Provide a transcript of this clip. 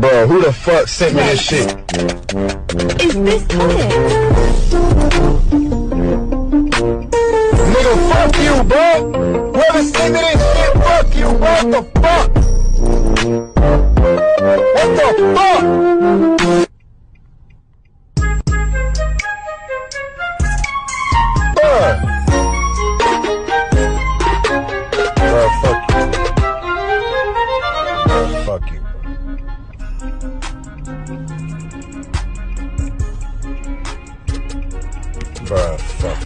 Bro, who the fuck sent me this shit? Is this it? Nigga, fuck you, bro. Whoever sent me this shit, fuck you, bro. What the fuck? What the fuck? Bruh, fuck you. Fuck you. Bruh, fuck